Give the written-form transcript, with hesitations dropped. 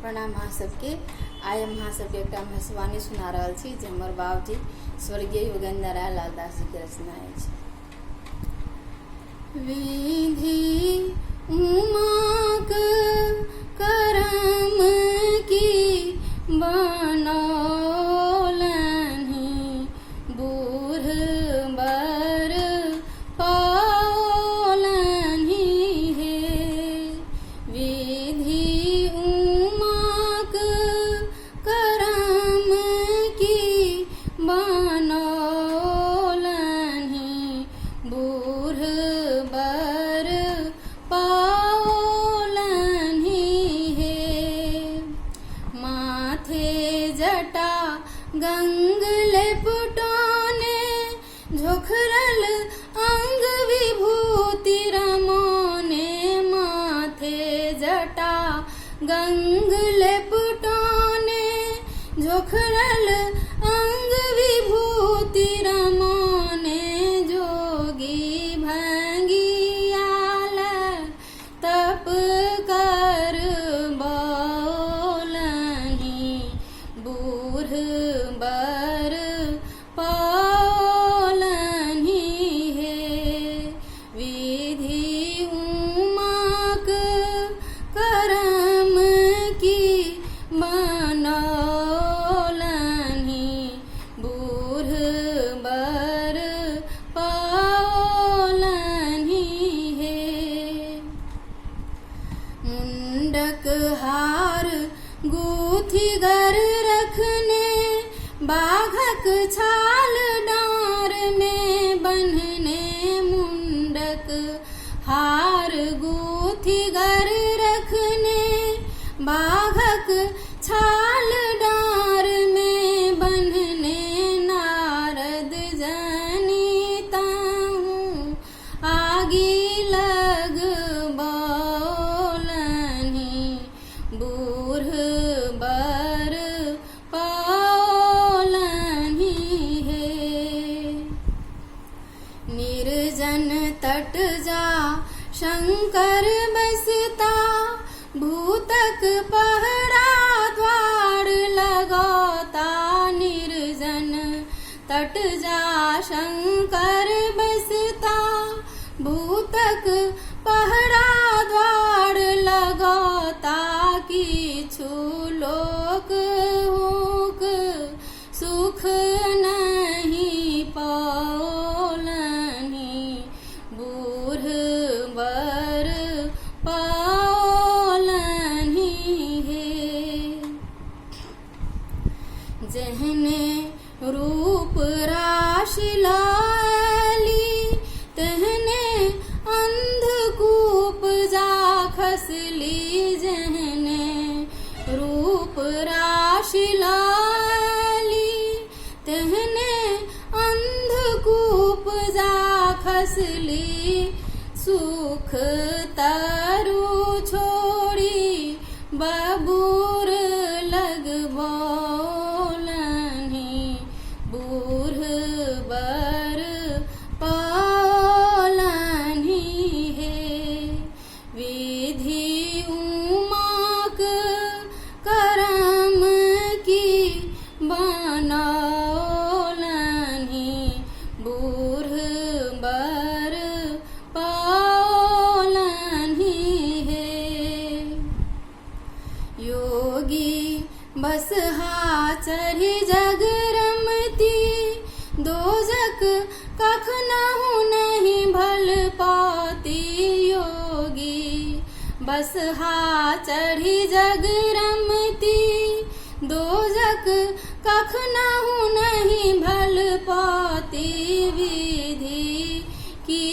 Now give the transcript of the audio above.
प्रणाम अहाँ सबके। आइ हम अहाँ सबके एकटा भविष्यवाणी सुना रहल छी जे हमर बाबूजी स्वर्गीय योगेंद्र राय लालदास जी के रचना अछि। विधि उमाक करम की बनौलनि, बूढ़ बर पाओलनि हे। विधि उमाक करम की बनौलनि, बूढ़ बर पाओलनि हे। माथे जटा गंग लेपटोने, झोखरल अंग विभूति रमोने। माथे जटा गंग लेपटोने, झोखरल अंग विभूति रमोने। जोगी भंगियाल तप कर बोलनि, बूढ़ बर पाओलनि हे। विधि उमाक करम की बनौलनि, बूढ़ बर पाओलनि हे। मुंडक हार गूथी गर रखने, बाघक छाल डाँर में बन्हने। मुंडक हार गूथी गर रखने, बाघक छाल डाँर में बन्हने। नारद जनिताहूँ आगी लग बोलनि, बूढ़ बर पाओलनि हे। निर्जन तट जा शंकर बसता, भूतक पहरा द्वार लगौता। निर्जन तट जा शंकर बसता, भूतक पहरा द्वार लगौता। किछु लोक हुक सुख नहीं पाओलनि, बूढ़ बर पाओलनि हे। जेहने रूप राशि लाली, तेहने अंधकूप जा खसली। जेहने रूप राशि लाली, तेहने अंधकूप जा खसली। सुख तरु छोड़ी बबूर लग बोलनि, बूढ़ बर पाओलनि हे। विधि उमाक करम की बनौलनि, बूढ़ बर पाओलनि हे। योगी बसहा चढ़ी जग रमती, दोजक कखनहु नहीं भल पाती। योगी बसहा चढ़ी जग रमती, दोजक कखनहु नहीं भल पाती। विधि की